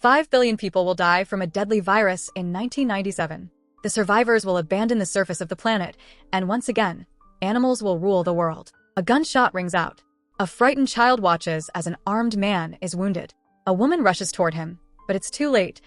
5 billion people will die from a deadly virus in 1997. The survivors will abandon the surface of the planet, and once again, animals will rule the world. A gunshot rings out. A frightened child watches as an armed man is wounded. A woman rushes toward him, but it's too late.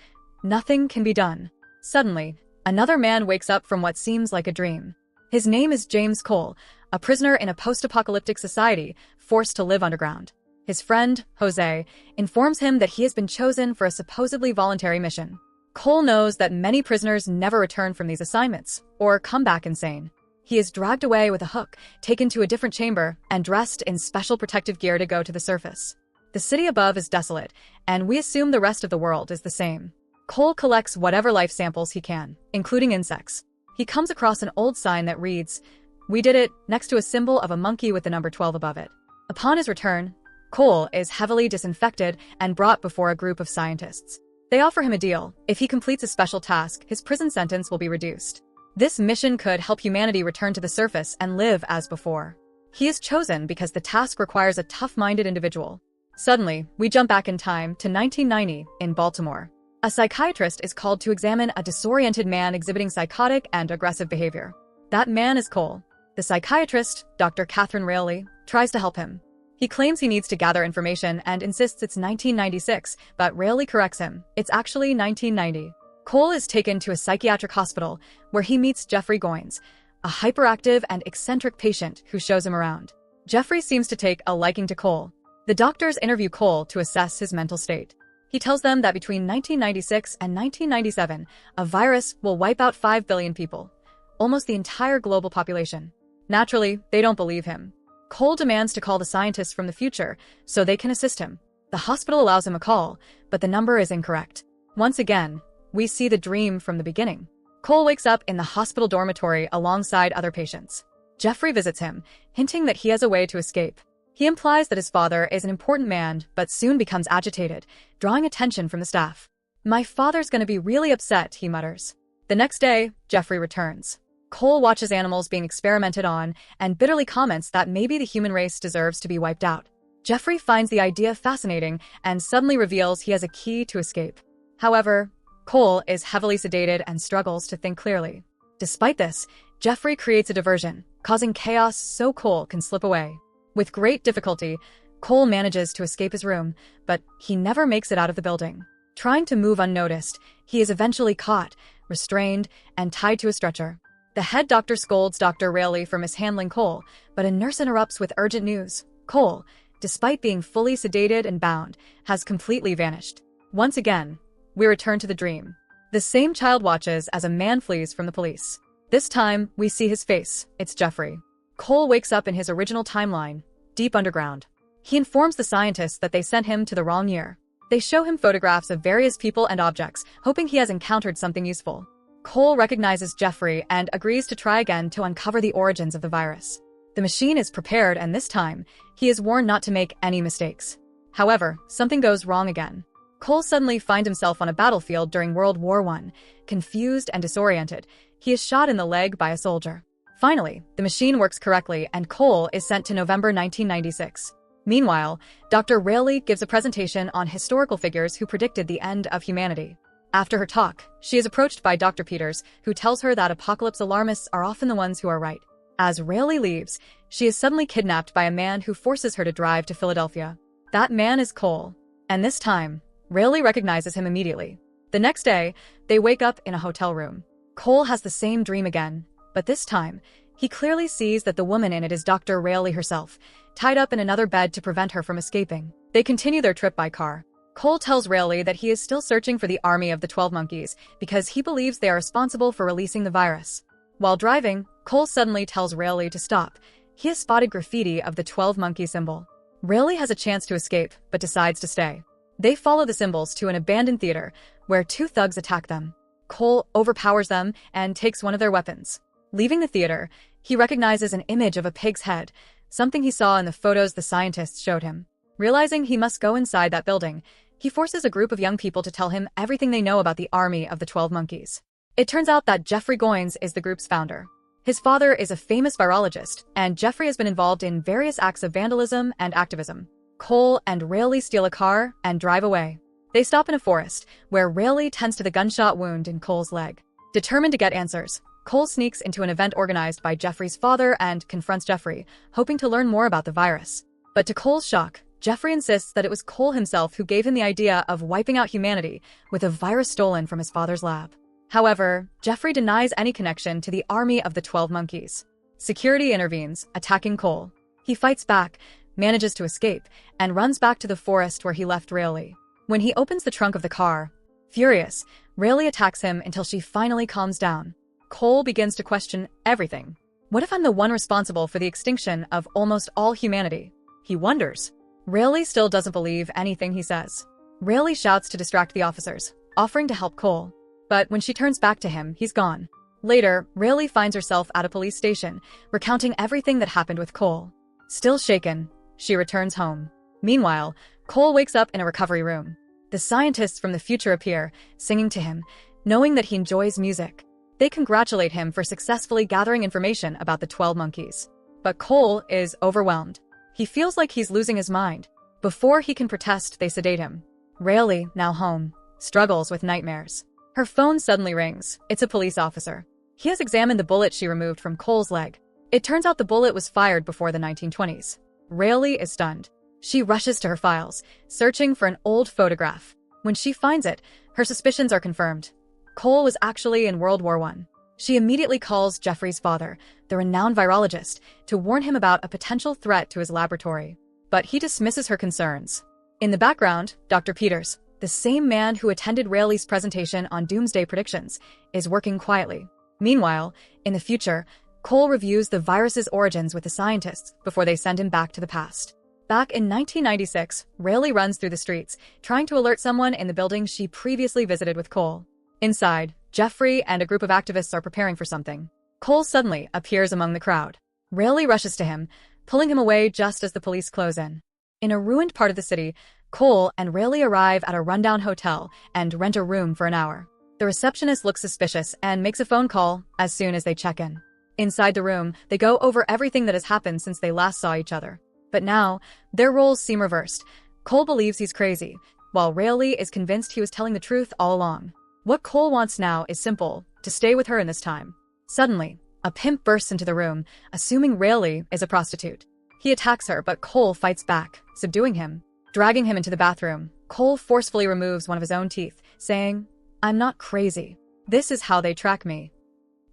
Nothing can be done. Suddenly, another man wakes up from what seems like a dream. His name is James Cole, a prisoner in a post-apocalyptic society, forced to live underground. His friend, Jose, informs him that he has been chosen for a supposedly voluntary mission. Cole knows that many prisoners never return from these assignments, or come back insane. He is dragged away with a hook, taken to a different chamber, and dressed in special protective gear to go to the surface. The city above is desolate, and we assume the rest of the world is the same. Cole collects whatever life samples he can, including insects. He comes across an old sign that reads, "We did it," next to a symbol of a monkey with the number 12 above it. Upon his return, Cole is heavily disinfected and brought before a group of scientists. They offer him a deal. If he completes a special task, his prison sentence will be reduced. This mission could help humanity return to the surface and live as before. He is chosen because the task requires a tough-minded individual. Suddenly, we jump back in time to 1990 in Baltimore. A psychiatrist is called to examine a disoriented man exhibiting psychotic and aggressive behavior. That man is Cole. The psychiatrist, Dr. Catherine Rayleigh, tries to help him. He claims he needs to gather information and insists it's 1996, but Rayleigh corrects him. It's actually 1990. Cole is taken to a psychiatric hospital where he meets Jeffrey Goins, a hyperactive and eccentric patient who shows him around. Jeffrey seems to take a liking to Cole. The doctors interview Cole to assess his mental state. He tells them that between 1996 and 1997, a virus will wipe out 5 billion people, almost the entire global population. Naturally, they don't believe him. Cole demands to call the scientists from the future so they can assist him. The hospital allows him a call, but the number is incorrect. Once again, we see the dream from the beginning. Cole wakes up in the hospital dormitory alongside other patients. Jeffrey visits him, hinting that he has a way to escape. He implies that his father is an important man, but soon becomes agitated, drawing attention from the staff. "My father's gonna be really upset," he mutters. The next day, Jeffrey returns. Cole watches animals being experimented on and bitterly comments that maybe the human race deserves to be wiped out. Jeffrey finds the idea fascinating and suddenly reveals he has a key to escape. However, Cole is heavily sedated and struggles to think clearly. Despite this, Jeffrey creates a diversion, causing chaos so Cole can slip away. With great difficulty, Cole manages to escape his room, but he never makes it out of the building. Trying to move unnoticed, he is eventually caught, restrained, and tied to a stretcher. The head doctor scolds Dr. Rayleigh for mishandling Cole, but a nurse interrupts with urgent news. Cole, despite being fully sedated and bound, has completely vanished. Once again, we return to the dream. The same child watches as a man flees from the police. This time, we see his face. It's Jeffrey. Cole wakes up in his original timeline, deep underground. He informs the scientists that they sent him to the wrong year. They show him photographs of various people and objects, hoping he has encountered something useful. Cole recognizes Jeffrey and agrees to try again to uncover the origins of the virus. The machine is prepared, and this time, he is warned not to make any mistakes. However, something goes wrong again. Cole suddenly finds himself on a battlefield during World War I. Confused and disoriented, he is shot in the leg by a soldier. Finally, the machine works correctly and Cole is sent to November 1996. Meanwhile, Dr. Rayleigh gives a presentation on historical figures who predicted the end of humanity. After her talk, she is approached by Dr. Peters, who tells her that apocalypse alarmists are often the ones who are right. As Rayleigh leaves, she is suddenly kidnapped by a man who forces her to drive to Philadelphia. That man is Cole. And this time, Rayleigh recognizes him immediately. The next day, they wake up in a hotel room. Cole has the same dream again, but this time, he clearly sees that the woman in it is Dr. Rayleigh herself, tied up in another bed to prevent her from escaping. They continue their trip by car. Cole tells Rayleigh that he is still searching for the army of the 12 monkeys because he believes they are responsible for releasing the virus. While driving, Cole suddenly tells Rayleigh to stop. He has spotted graffiti of the 12 monkey symbol. Rayleigh has a chance to escape, but decides to stay. They follow the symbols to an abandoned theater, where two thugs attack them. Cole overpowers them and takes one of their weapons. Leaving the theater, he recognizes an image of a pig's head, something he saw in the photos the scientists showed him. Realizing he must go inside that building, he forces a group of young people to tell him everything they know about the army of the 12 monkeys. It turns out that Jeffrey Goins is the group's founder. His father is a famous virologist, and Jeffrey has been involved in various acts of vandalism and activism. Cole and Rayleigh steal a car and drive away. They stop in a forest, where Rayleigh tends to the gunshot wound in Cole's leg. Determined to get answers, Cole sneaks into an event organized by Jeffrey's father and confronts Jeffrey, hoping to learn more about the virus. But to Cole's shock, Jeffrey insists that it was Cole himself who gave him the idea of wiping out humanity with a virus stolen from his father's lab. However, Jeffrey denies any connection to the army of the 12 monkeys. Security intervenes, attacking Cole. He fights back, manages to escape, and runs back to the forest where he left Rayleigh. When he opens the trunk of the car, furious, Rayleigh attacks him until she finally calms down. Cole begins to question everything. What if I'm the one responsible for the extinction of almost all humanity? He wonders. Rayleigh still doesn't believe anything he says. Rayleigh shouts to distract the officers, offering to help Cole. But when she turns back to him, he's gone. Later, Rayleigh finds herself at a police station, recounting everything that happened with Cole. Still shaken, she returns home. Meanwhile, Cole wakes up in a recovery room. The scientists from the future appear, singing to him, knowing that he enjoys music. They congratulate him for successfully gathering information about the 12 monkeys. But Cole is overwhelmed. He feels like he's losing his mind. Before he can protest, they sedate him. Rayleigh, now home, struggles with nightmares. Her phone suddenly rings. It's a police officer. He has examined the bullet she removed from Cole's leg. It turns out the bullet was fired before the 1920s. Rayleigh is stunned. She rushes to her files, searching for an old photograph. When she finds it, her suspicions are confirmed. Cole was actually in World War I. She immediately calls Jeffrey's father, the renowned virologist, to warn him about a potential threat to his laboratory. But he dismisses her concerns. In the background, Dr. Peters, the same man who attended Rayleigh's presentation on doomsday predictions, is working quietly. Meanwhile, in the future, Cole reviews the virus's origins with the scientists before they send him back to the past. Back in 1996, Rayleigh runs through the streets, trying to alert someone in the building she previously visited with Cole. Inside, Jeffrey and a group of activists are preparing for something. Cole suddenly appears among the crowd. Rayleigh rushes to him, pulling him away just as the police close in. In a ruined part of the city, Cole and Rayleigh arrive at a rundown hotel and rent a room for an hour. The receptionist looks suspicious and makes a phone call as soon as they check in. Inside the room, they go over everything that has happened since they last saw each other. But now, their roles seem reversed. Cole believes he's crazy, while Rayleigh is convinced he was telling the truth all along. What Cole wants now is simple, to stay with her in this time. Suddenly, a pimp bursts into the room, assuming Rayleigh is a prostitute. He attacks her, but Cole fights back, subduing him. Dragging him into the bathroom, Cole forcefully removes one of his own teeth, saying, "I'm not crazy. This is how they track me."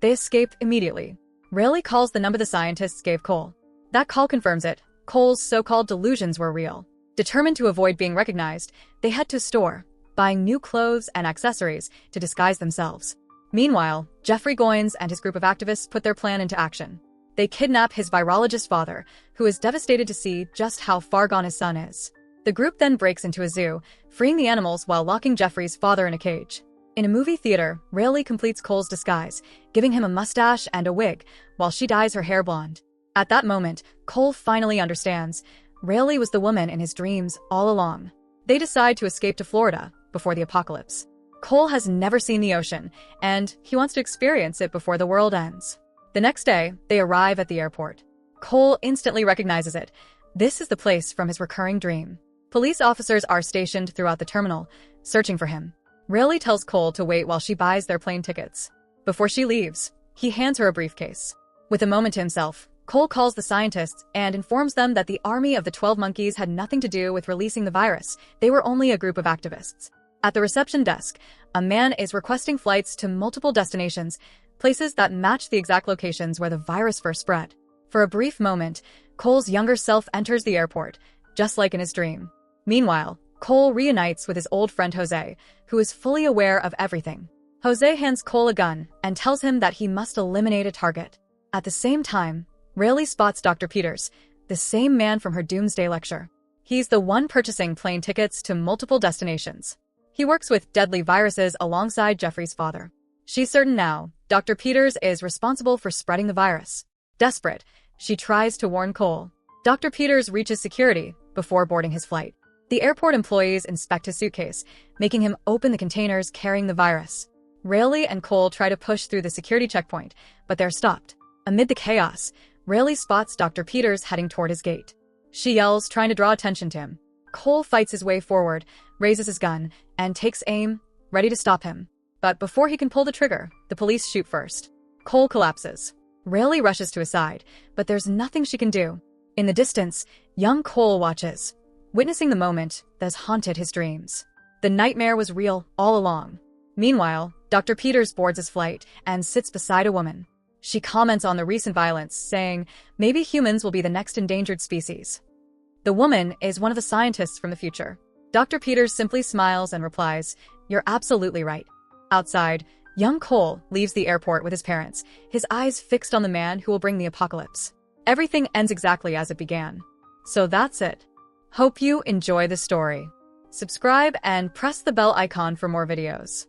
They escape immediately. Rayleigh calls the number the scientists gave Cole. That call confirms it. Cole's so-called delusions were real. Determined to avoid being recognized, they head to a store, buying new clothes and accessories to disguise themselves. Meanwhile, Jeffrey Goins and his group of activists put their plan into action. They kidnap his virologist father, who is devastated to see just how far gone his son is. The group then breaks into a zoo, freeing the animals while locking Jeffrey's father in a cage. In a movie theater, Rayleigh completes Cole's disguise, giving him a mustache and a wig, while she dyes her hair blonde. At that moment, Cole finally understands. Rayleigh was the woman in his dreams all along. They decide to escape to Florida before the apocalypse. Cole has never seen the ocean, and he wants to experience it before the world ends. The next day, they arrive at the airport. Cole instantly recognizes it. This is the place from his recurring dream. Police officers are stationed throughout the terminal, searching for him. Rayleigh tells Cole to wait while she buys their plane tickets. Before she leaves, he hands her a briefcase. With a moment to himself, Cole calls the scientists and informs them that the army of the 12 monkeys had nothing to do with releasing the virus. They were only a group of activists. At the reception desk, a man is requesting flights to multiple destinations, places that match the exact locations where the virus first spread. For a brief moment, Cole's younger self enters the airport, just like in his dream. Meanwhile, Cole reunites with his old friend Jose, who is fully aware of everything. Jose hands Cole a gun and tells him that he must eliminate a target. At the same time, Rayleigh spots Dr. Peters, the same man from her doomsday lecture. He's the one purchasing plane tickets to multiple destinations. He works with deadly viruses alongside Jeffrey's father. She's certain now, Dr. Peters is responsible for spreading the virus. Desperate, she tries to warn Cole. Dr. Peters reaches security before boarding his flight. The airport employees inspect his suitcase, making him open the containers carrying the virus. Rayleigh and Cole try to push through the security checkpoint, but they're stopped. Amid the chaos, Rayleigh spots Dr. Peters heading toward his gate. She yells, trying to draw attention to him. Cole fights his way forward, raises his gun, and takes aim, ready to stop him. But before he can pull the trigger, the police shoot first. Cole collapses. Rayleigh rushes to his side, but there's nothing she can do. In the distance, young Cole watches, witnessing the moment that has haunted his dreams. The nightmare was real all along. Meanwhile, Dr. Peters boards his flight and sits beside a woman. She comments on the recent violence, saying, maybe humans will be the next endangered species. The woman is one of the scientists from the future. Dr. Peters simply smiles and replies, "You're absolutely right." Outside, young Cole leaves the airport with his parents, his eyes fixed on the man who will bring the apocalypse. Everything ends exactly as it began. So that's it. Hope you enjoy the story. Subscribe and press the bell icon for more videos.